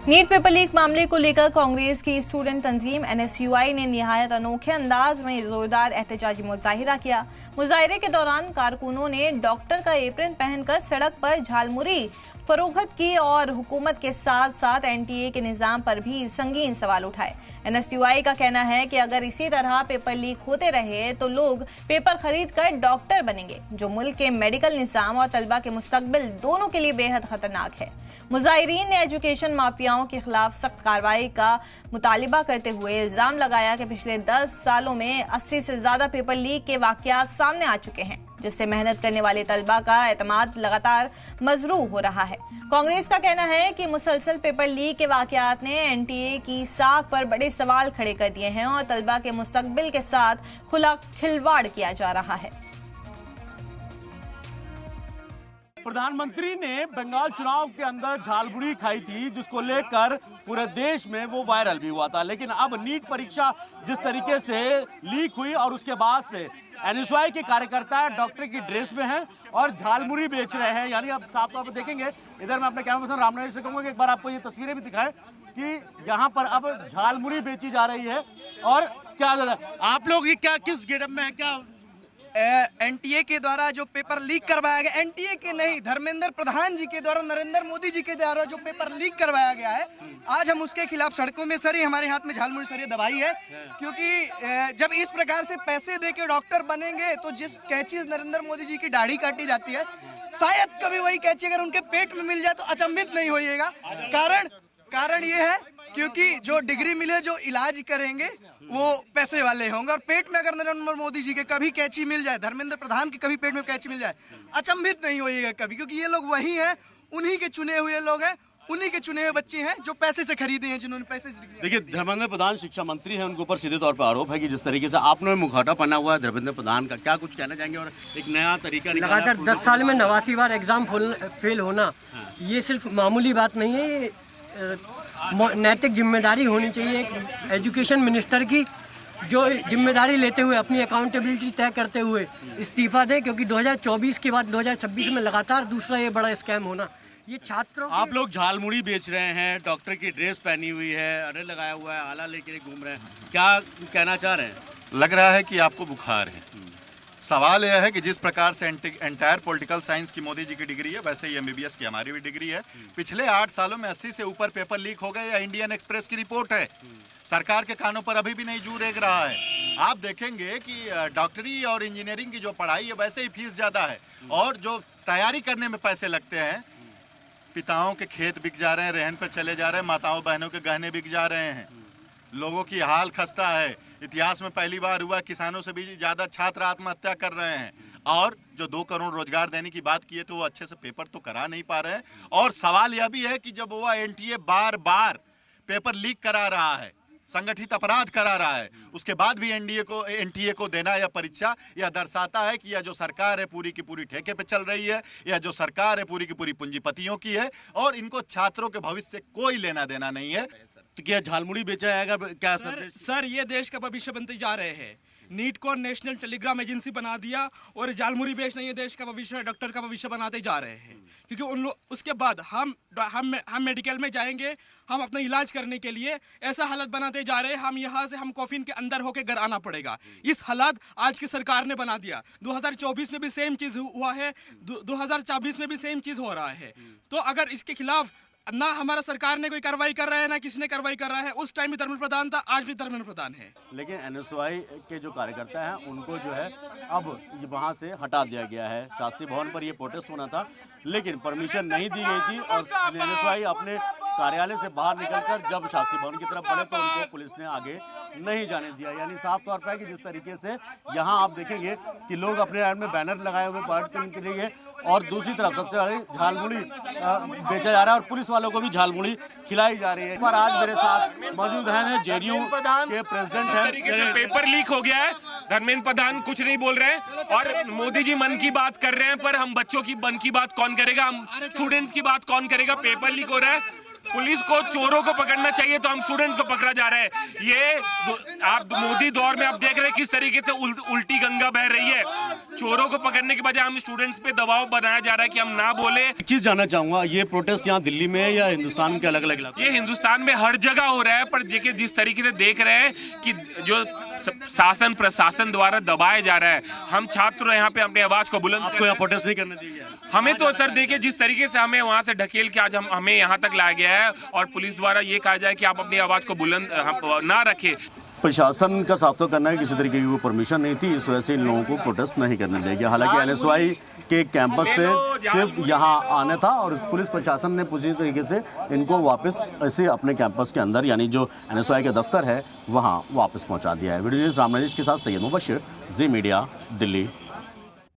NEET paper leak मामले को लेकर कांग्रेस की स्टूडेंट तंजीम एनएसयूआई ने निहायत अनोखे अंदाज में जोरदार एहतजाजी मुजाहिरा किया। मुजाहिरे के दौरान कारकुनों ने डॉक्टर का एप्रन पहनकर सड़क पर झालमुरी फरोख्त की और हुकूमत के साथ साथ एनटीए के निजाम पर भी संगीन सवाल उठाए। एनएसयूआई का कहना है कि अगर इसी तरह पेपर लीक होते रहे तो लोग पेपर खरीद कर डॉक्टर बनेंगे, जो मुल्क के मेडिकल निजाम और तलबा के मुस्तकबिल दोनों के लिए बेहद खतरनाक है। मुजाहिरीन ने एजुकेशन माफियाओं के खिलाफ सख्त कार्रवाई का मुतालिबा करते हुए इल्जाम लगाया कि पिछले 10 सालों में 80 से ज्यादा पेपर लीक के वाकयात सामने आ चुके हैं, जिससे मेहनत करने वाले तलबा का एतमाद लगातार मजरू हो रहा है। कांग्रेस का कहना है कि मुसलसल पेपर लीक के वाकयात ने एनटीए की साख पर बड़े सवाल खड़े कर दिए हैं और तलबा के मुस्तकबिल के साथ खुला खिलवाड़ किया जा रहा है। प्रधानमंत्री ने बंगाल चुनाव के अंदर झालमुरी खाई थी, जिसको लेकर पूरे देश में वो वायरल भी हुआ था। लेकिन अब नीट परीक्षा जिस तरीके से लीक हुई और उसके बाद से एनएसयूआई के कार्यकर्ता डॉक्टर की ड्रेस में हैं और झालमुरी बेच रहे हैं। यानी आप साफ तौर पर देखेंगे, इधर मैं अपने कैमरा पर्सन रामनरेश से कहूंगा कि एक बार आपको ये तस्वीरें भी दिखाएं कि यहाँ पर अब झालमुरी बेची जा रही है। और क्या आप लोग ये क्या किस गेटअप में है? क्या एनटीए के द्वारा जो पेपर लीक करवाया गया, एनटीए के नहीं, धर्मेंद्र प्रधान जी के द्वारा, नरेंद्र मोदी जी के द्वारा जो पेपर लीक करवाया गया है, आज हम उसके खिलाफ सड़कों में सर, हमारे हाथ में झालमुरी सर दवाई है। क्योंकि जब इस प्रकार से पैसे दे के डॉक्टर बनेंगे तो जिस कैंची नरेंद्र मोदी जी की दाढ़ी काटी जाती है, शायद कभी वही कैंची अगर उनके पेट में मिल जाए तो अचंभित नहीं होइएगा। कारण ये है क्योंकि जो डिग्री मिले, जो इलाज करेंगे वो पैसे वाले होंगे, और पेट में अगर नरेंद्र मोदी जी के कभी कैंची मिल जाए, धर्मेंद्र प्रधान की कभी पेट में कैंची मिल जाए, अचंभित नहीं होइएगा कभी, क्योंकि ये लोग वही हैं, उन्हीं के चुने हुए लोग हैं, उन्हीं के चुने हुए बच्चे हैं जो पैसे से खरीदे हैं, जिन्होंने पैसे से। देखिए, धर्मेंद्र प्रधान शिक्षा मंत्री हैं, उनके ऊपर सीधे तौर पर आरोप है कि जिस तरीके से आपने मुखौटा पहना हुआ है धर्मेंद्र प्रधान का, क्या कुछ कहना चाहेंगे? और एक नया तरीका लगातार 10 साल में 89 बार एग्जाम फेल होना, ये सिर्फ मामूली बात नहीं है, ये नैतिक जिम्मेदारी होनी चाहिए एक एजुकेशन मिनिस्टर की, जो जिम्मेदारी लेते हुए अपनी अकाउंटेबिलिटी तय करते हुए इस्तीफा दे, क्योंकि 2024 के बाद 2026 में लगातार दूसरा ये बड़ा स्कैम होना। ये छात्रों, आप लोग झालमुरी बेच रहे हैं, डॉक्टर की ड्रेस पहनी हुई है, अरे लगाया हुआ है, आला लेके घूम रहे हैं, क्या कहना चाह रहे हैं? लग रहा है कि आपको बुखार है। सवाल यह है कि जिस प्रकार से एंटायर पॉलिटिकल साइंस की मोदी जी की डिग्री है, वैसे ही एमबीबीएस की हमारी भी डिग्री है। पिछले 8 सालों में 80 से ऊपर पेपर लीक हो गए, या इंडियन एक्सप्रेस की रिपोर्ट है। सरकार के कानों पर अभी भी नहीं जू रेंग रहा है। आप देखेंगे कि डॉक्टरी और इंजीनियरिंग की जो पढ़ाई है, वैसे ही फीस ज़्यादा है, और जो तैयारी करने में पैसे लगते हैं, पिताओं के खेत बिक जा रहे हैं, रहन पर चले जा रहे हैं, माताओं बहनों के गहने बिक जा रहे हैं, लोगों की हाल खस्ता है। इतिहास में पहली बार हुआ, किसानों से भी ज़्यादा छात्र आत्महत्या कर रहे हैं, और जो 2 करोड़ रोजगार देने की बात की है तो वो अच्छे से पेपर तो करा नहीं पा रहे हैं। और सवाल यह भी है कि जब वो एनटीए बार बार पेपर लीक करा रहा है, संगठित अपराध करा रहा है, उसके बाद भी एनटीए को देना यह परीक्षा, यह दर्शाता है कि यह जो सरकार है पूरी की पूरी ठेके पे चल रही है, यह जो सरकार है पूरी की पूरी पूंजीपतियों की है, और इनको छात्रों के भविष्य से कोई लेना देना नहीं है। तो क्या झालमुरी बेचा जाएगा? क्या सर ये देश का भविष्य बनते जा रहे हैं। नीट को नेशनल टेलीग्राम एजेंसी बना दिया और झालमुरी बेचना ये देश का भविष्य, डॉक्टर का भविष्य बनाते जा रहे हैं। क्योंकि उन लोग उसके बाद हम मेडिकल में जाएंगे, हम अपना इलाज करने के लिए ऐसा हालत बनाते जा रहे हैं, हम यहाँ से हम कॉफिन के अंदर होके घर आना पड़ेगा। इस हालत आज की सरकार ने बना दिया। 2024 में भी सेम चीज हुआ है, 2024 में भी सेम चीज हो रहा है। तो अगर इसके खिलाफ ना हमारा सरकार ने कोई कार्रवाई कर रहा है, ना किसी ने कार्रवाई कर रहा है। उस टाइम भी धर्मेंद्र प्रधान था, आज भी धर्मेंद्र प्रधान है। लेकिन एनएसयूआई के जो कार्यकर्ता हैं उनको जो है अब वहाँ से हटा दिया गया है। शास्त्री भवन पर ये प्रोटेस्ट होना था, लेकिन परमिशन नहीं दी गई थी, और एनएसयूआई अपने कार्यालय से बाहर निकलकर जब शास्त्री भवन की तरफ बढ़े तो उनको पुलिस ने आगे नहीं जाने दिया। यानी साफ तौर पर है कि जिस तरीके से यहाँ आप देखेंगे कि लोग अपने एड में बैनर लगाए हुए पार्ट करने के लिए, और दूसरी तरफ सबसे बड़ी झालमुरी बेचा जा रहा है, और पुलिस वालों को भी झालमुरी खिलाई जा रही है। पर आज मेरे साथ मौजूद हैं जेडीयू के प्रेसिडेंट हैं। पेपर लीक हो गया है, धर्मेंद्र प्रधान कुछ नहीं बोल रहे हैं, और मोदी जी मन की बात कर रहे हैं, पर हम बच्चों की मन की बात कौन करेगा? हम स्टूडेंट्स की बात कौन करेगा? पेपर लीक हो रहा है, पुलिस को चोरों को पकड़ना चाहिए तो हम स्टूडेंट्स को पकड़ा जा रहा है। ये आप मोदी दौर में आप देख रहे हैं किस तरीके से उल्टी गंगा बह रही है। चोरों को पकड़ने के बजाय हम स्टूडेंट्स पे दबाव बनाया जा रहा है कि हम ना बोले। एक चीज जानना चाहूंगा, ये प्रोटेस्ट यहाँ दिल्ली में है या हिंदुस्तान के अलग अलग इलाकों? ये हिंदुस्तान में हर जगह हो रहा है, पर देखिए जिस तरीके से देख रहे हैं कि जो शासन प्रशासन द्वारा दबाया जा रहा है, हम छात्र यहाँ पे अपनी आवाज को बुलंद आपको यहाँ प्रोटेस्ट नहीं करने दिया गया? हमें तो सर देखिए जिस तरीके से हमें वहाँ से ढकेल के आज हमें यहाँ तक लाया गया है और पुलिस द्वारा ये कहा जाए कि आप अपनी आवाज को बुलंद ना रखें। प्रशासन का साफ तो करना है किसी तरीके की परमिशन नहीं थी, इस वजह से इन लोगों को प्रोटेस्ट नहीं करने दिया गया। हालांकि एनएसयूआई के कैंपस से सिर्फ यहाँ आना था और पुलिस प्रशासन ने पूरी तरीके से इनको वापस ऐसे अपने कैंपस के अंदर यानी जो एनएसयूआई का दफ्तर है वहाँ वापस पहुँचा दिया है। वीडियो न्यूज़ रामनरेश के साथ सैयद मुबशिर, जी मीडिया, दिल्ली।